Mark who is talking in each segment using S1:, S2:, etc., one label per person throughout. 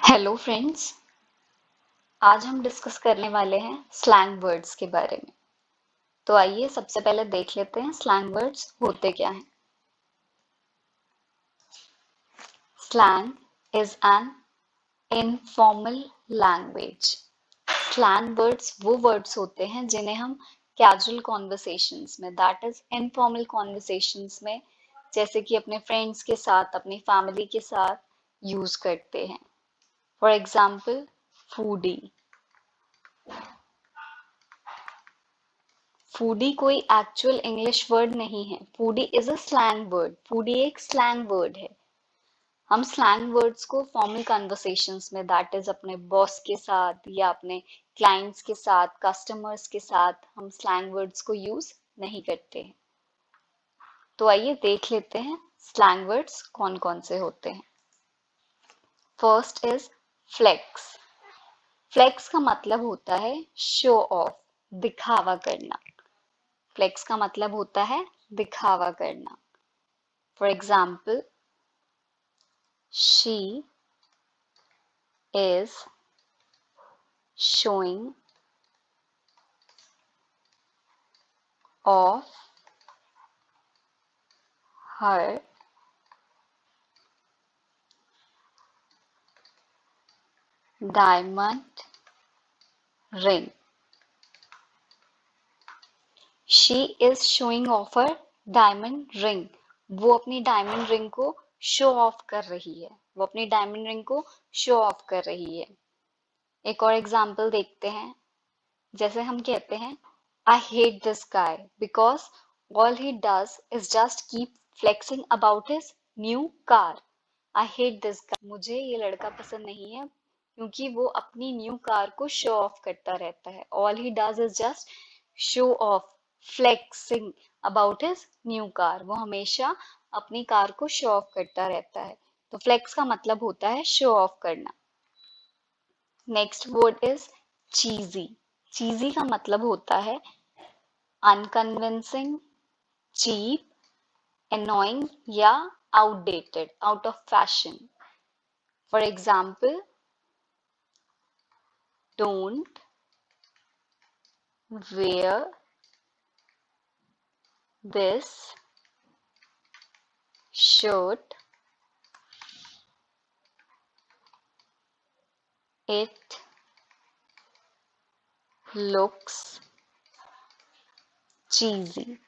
S1: Hello friends. आज हम discuss करने वाले हैं स्लैंग वर्ड्स के बारे में। तो आइए सबसे पहले देख लेते हैं स्लैंग वर्ड्स होते क्या हैं। Slang is an informal language. Slang words वो वर्ड्स होते हैं जिन्हें हम कैजुअल कॉन्वर्सेशंस में, दैट इज इनफॉर्मल कॉन्वर्सेशंस में, जैसे कि अपने फ्रेंड्स के साथ, अपनी फैमिली के साथ यूज करते हैं। For example, foodie. फूडी कोई एक्चुअल इंग्लिश वर्ड नहीं है। Foodie is a slang word. Foodie एक स्लैंग वर्ड है। हम स्लैंग वर्ड्स को फॉर्मल कन्वर्सेशंस में, दैट इज अपने बॉस के साथ या अपने क्लाइंट्स के साथ, कस्टमर्स के साथ, हम स्लैंग वर्ड्स को यूज नहीं करते हैं। तो आइए देख लेते हैं स्लैंग वर्ड्स कौन कौन से होते हैं। First is flex. फ्लेक्स का मतलब होता है शो ऑफ, दिखावा करना। फ्लेक्स का मतलब होता है दिखावा करना। For example, she is showing off her diamond ring. She is showing off her diamond ring. वो अपनी डायमंड रिंग को शो ऑफ कर रही है। वो अपनी डायमंड रिंग को शो ऑफ कर रही है। एक और एग्जाम्पल देखते हैं। जैसे हम कहते हैं, I hate this guy because all he does is just keep flexing about his new car. I hate this guy. मुझे ये लड़का पसंद नहीं है क्योंकि वो अपनी न्यू कार को शो ऑफ करता रहता है। All he does is just show off, flexing about his new car. वो हमेशा अपनी कार को शो ऑफ करता रहता है। तो फ्लेक्स का मतलब होता है शो ऑफ करना। Next word is cheesy. Cheesy का मतलब होता है अनकन्विंसिंग, चीप, annoying या outdated, out of fashion. For example, don't wear this shirt. It looks cheesy.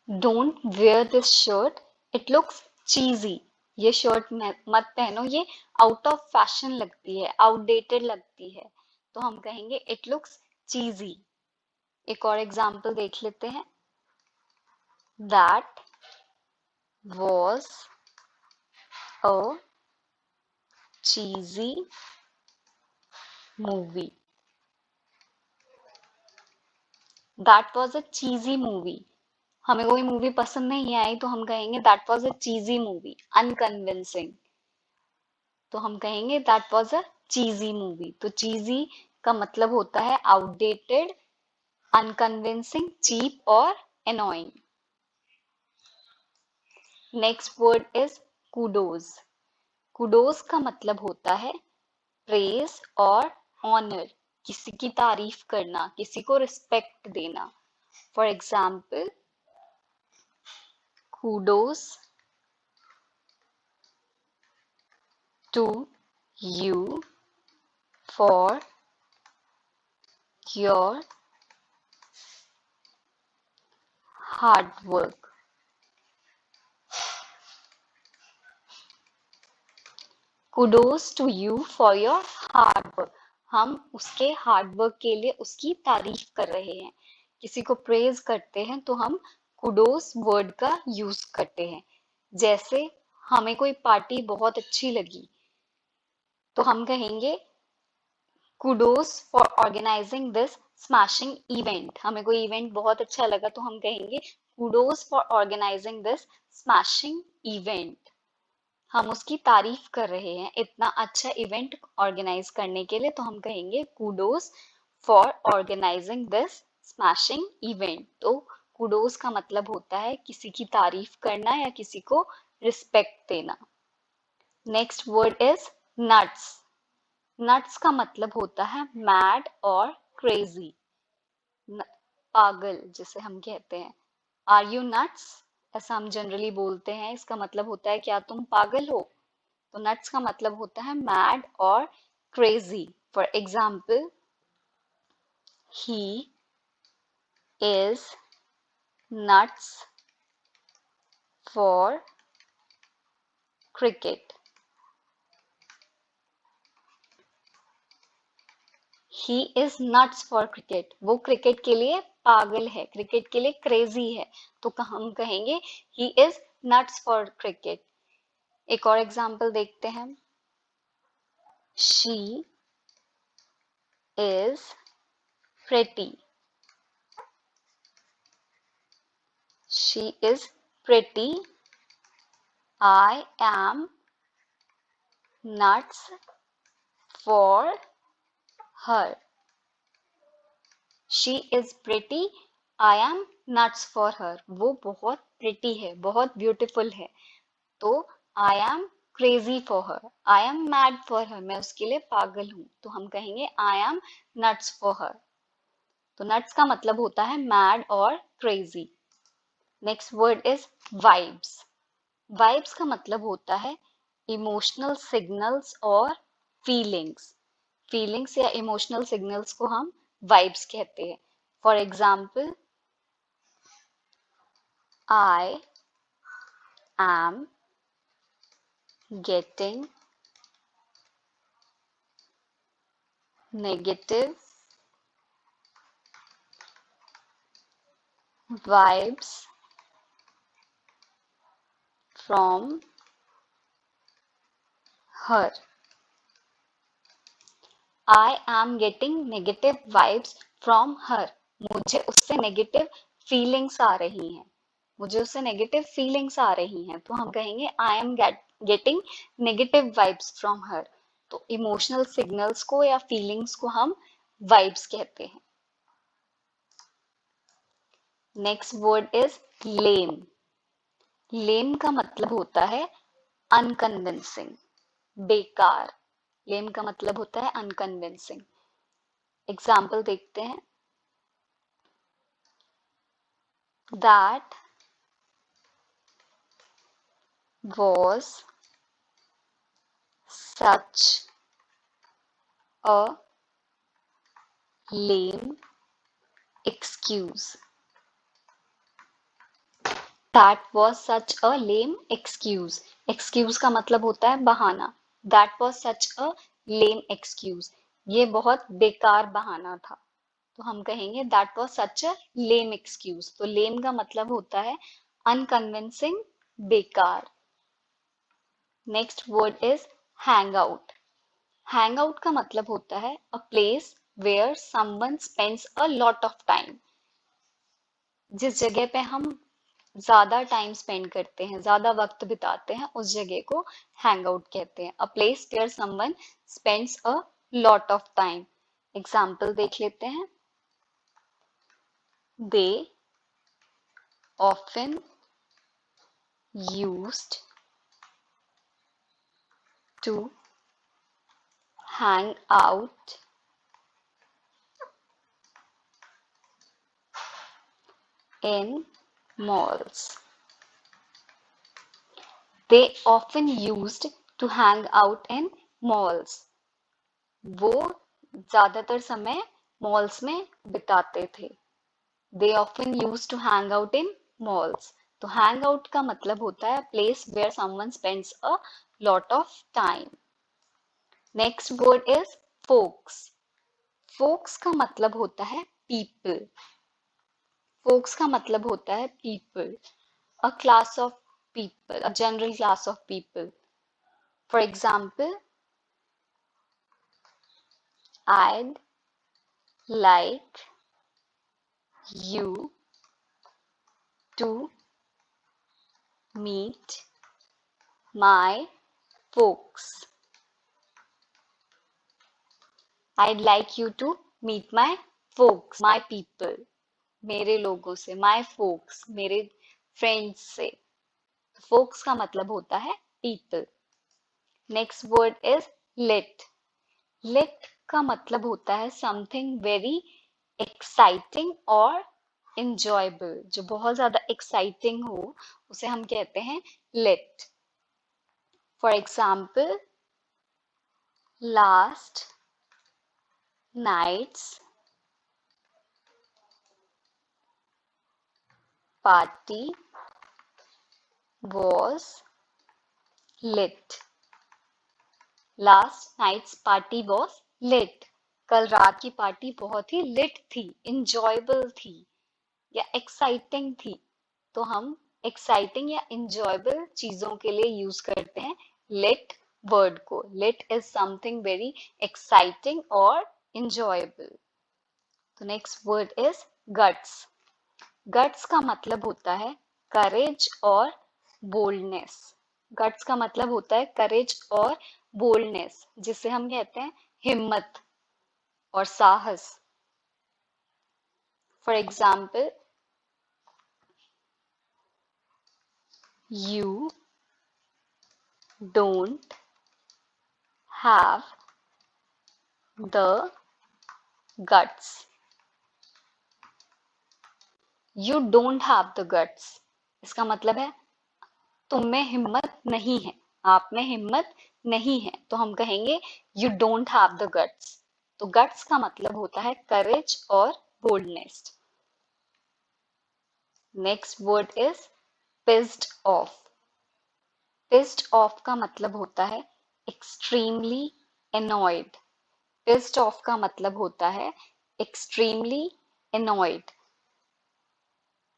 S1: Don't wear this shirt. It looks cheesy. ये शर्ट मत पहनो, ये आउट ऑफ फैशन लगती है, आउटडेटेड लगती है। तो हम कहेंगे इट लुक्स चीजी। एक और एग्जाम्पल देख लेते हैं। That was a cheesy movie. That was a cheesy movie. हमें कोई मूवी पसंद नहीं आई तो हम कहेंगे that was a cheesy movie. Unconvincing. तो हम कहेंगे that was a cheesy movie. तो cheesy का मतलब होता है outdated, unconvincing, cheap और annoying. Next word is kudos. Kudos का मतलब होता है praise और honor. किसी की तारीफ करना, किसी को रिस्पेक्ट देना। For example, kudos to you for your hard work. Kudos to you for your hard work. हम उसके हार्ड वर्क के लिए उसकी तारीफ कर रहे हैं। किसी को प्रेज करते हैं तो हम कुडोस वर्ड का यूज करते हैं। जैसे हमें कोई पार्टी बहुत अच्छी लगी तो हम कहेंगे kudos for organizing this smashing event. हमें कोई इवेंट बहुत अच्छा लगा तो हम कहेंगे kudos for organizing this smashing event. हम उसकी तारीफ कर रहे हैं इतना अच्छा इवेंट ऑर्गेनाइज करने के लिए, तो हम कहेंगे kudos for organizing this smashing event. तो kudos का मतलब होता है किसी की तारीफ करना या किसी को रिस्पेक्ट देना। Next word is nuts. Nuts का मतलब होता है मैड और क्रेजी, पागल जिसे हम कहते हैं। आर यू नट्स, ऐसा हम जनरली बोलते हैं, इसका मतलब होता है क्या तुम पागल हो। तो नट्स का मतलब होता है मैड और crazy. For example, he is nuts for cricket. He is nuts for cricket, वो क्रिकेट के लिए पागल है, क्रिकेट के लिए क्रेजी है। तो हम कहेंगे he is nuts for cricket. एक और एग्जाम्पल देखते हैं। She is pretty. She is pretty. I am nuts for her. She is pretty, I am nuts for her. वो बहुत प्रिटी है, बहुत ब्यूटीफुल है, तो I am crazy for her, I am mad for her, मैं उसके लिए पागल हूँ। तो हम कहेंगे I am nuts for her. तो नट्स का मतलब होता है मैड और crazy. Next word is vibes. Vibes का मतलब होता है इमोशनल सिग्नल्स और फीलिंग्स। फीलिंग्स या इमोशनल सिग्नल्स को हम वाइब्स कहते हैं। For example, I am getting negative vibes from her. I am getting negative vibes from her, मुझे उससे नेगेटिव फीलिंग्स आ रही हैं, मुझे उससे नेगेटिव फीलिंग्स आ रही हैं। तो हम कहेंगे I am getting negative vibes from her. तो इमोशनल सिग्नल्स को या फीलिंग्स को हम वाइब्स कहते हैं। नेक्स्ट वर्ड इज लेम। लेम का मतलब होता है अनकन्विंसिंग, बेकार। लेम का मतलब होता है अनकन्विंसिंग। एग्जाम्पल देखते हैं। That was such a lame excuse. That was such a lame excuse. Excuse का मतलब होता है बहाना। That was such a lame excuse. ये बहुत बेकार बहाना था। तो हम कहेंगे that was such a lame excuse. तो lame का मतलब होता है unconvincing, बेकार। Next word is hangout. Hangout का मतलब होता है a place where someone spends a lot of time. जिस जगह पे हम ज्यादा टाइम स्पेंड करते हैं, ज्यादा वक्त बिताते हैं, उस जगह को hangout कहते हैं। a place where someone spends a lot of time. Example देख लेते हैं। They often used to hang out in malls. They often used to hang out in malls. वो ज्यादातर समय मॉल्स में बिताते थे। They often used to hang out in malls. तो hang out का मतलब होता है place where someone spends a lot of time. Next word is folks. Folks का मतलब होता है people. Folks का मतलब होता है people. A class of people, a general class of people. For example, I'd like you to meet my folks. I'd like you to meet my folks, my people. मेरे लोगों से, my folks, मेरे friends से। folks का मतलब होता है people. Next word is lit. Lit का मतलब होता है समथिंग वेरी एक्साइटिंग और enjoyable। जो बहुत ज्यादा एक्साइटिंग हो उसे हम कहते हैं lit. For example, last night's party was lit। Last night's party was lit. कल रात की पार्टी बहुत ही लिट थी, इंजॉयबल थी या एक्साइटिंग थी। तो हम एक्साइटिंग या इंजॉयबल चीजों के लिए यूज करते हैं लिट वर्ड को। Lit is something very exciting और इंजॉयबल। तो next word is guts. Guts का मतलब होता है करेज और बोल्डनेस। गट्स का मतलब होता है करेज और बोल्डनेस, जिसे हम कहते हैं हिम्मत और साहस। For example, you don't have the guts. You don't have the guts, इसका मतलब है तुम में हिम्मत नहीं है, आप में हिम्मत नहीं है। तो हम कहेंगे you don't have the guts. तो गट्स का मतलब होता है करेज और boldness. Next word is pissed off. Pissed off का मतलब होता है एक्सट्रीमली एनॉयड। पिस्ड ऑफ का मतलब होता है एक्सट्रीमली एनॉयड।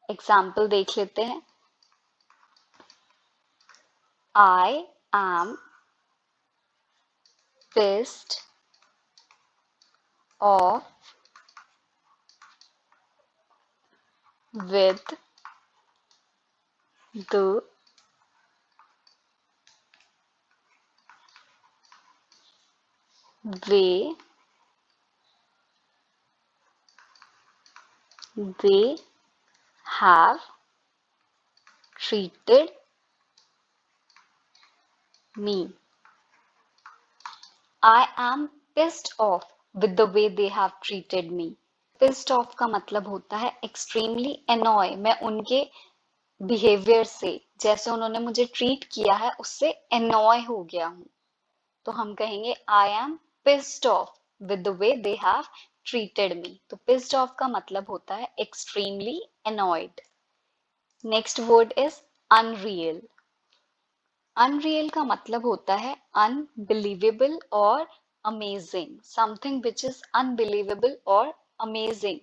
S1: एग्जाम्पल देख लेते हैं। I am pissed off with the way they have treated me. I am pissed off with the way they have treated me. Pissed off का मतलब होता है extremely annoy। मैं उनके बिहेवियर से, जैसे उन्होंने मुझे ट्रीट किया है, उससे annoy हो गया हूँ। तो हम कहेंगे I am pissed off with the way they have treated me। तो pissed off का मतलब होता है extremely annoyed। Next word is unreal। Unreal का मतलब होता है अनबिलीवेबल और amazing. Something which is unbelievable और अमेजिंग,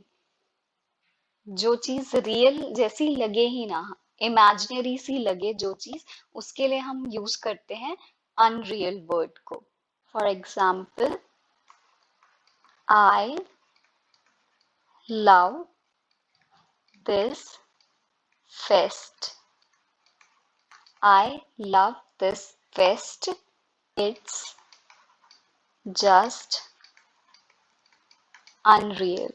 S1: जो चीज रियल जैसी लगे ही ना, इमेजिनरी सी लगे जो चीज, उसके लिए हम यूज करते हैं अनरियल वर्ड को। For example, I love this fest. I love this fest. It's just unreal.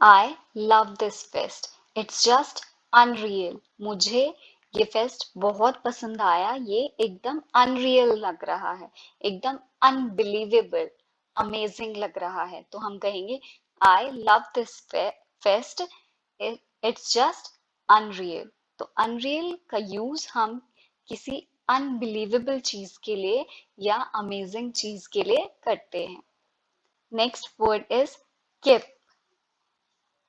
S1: I love this fest. It's just unreal. मुझे ये फेस्ट बहुत पसंद आया, ये एकदम अनरियल लग रहा है, एकदम अनबिलीवेबल, अमेजिंग लग रहा है। तो हम कहेंगे I love this fest. It's just unreal। तो unreal का यूज हम किसी अनबिलीवेबल चीज के लिए या अमेजिंग चीज के लिए करते हैं। Next word is kip.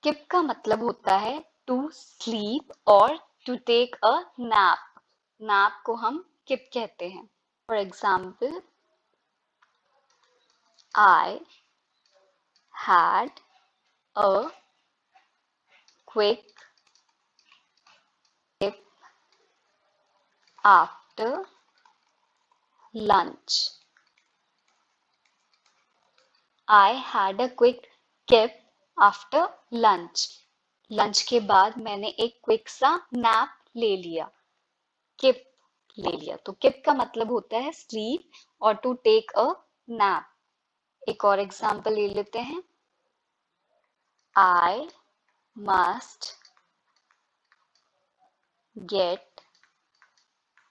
S1: Kip का मतलब होता है टू स्लीप और to take a nap. Nap को हम किप कहते हैं। For example, I had a quick kip after lunch. I had a quick kip after lunch. Lunch के बाद मैंने एक क्विक सा नैप ले लिया, किप ले लिया। तो किप का मतलब होता है स्लीप और टू टेक अ नैप। एक और एग्जाम्पल ले लेते हैं। I must get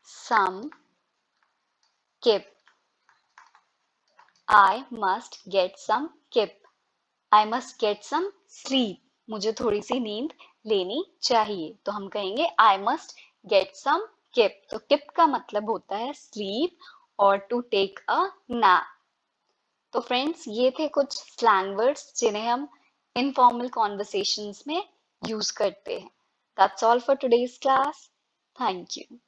S1: some kip. I must get some kip. I must get some sleep. मुझे थोड़ी सी नींद लेनी चाहिए. तो हम कहेंगे I must get some kip. तो kip का मतलब होता है sleep और to take a nap. तो फ्रेंड्स ये थे कुछ स्लैंग वर्ड्स जिन्हें हम इनफॉर्मल कॉन्वर्सेशंस में यूज करते हैं. That's all for today's class. Thank you.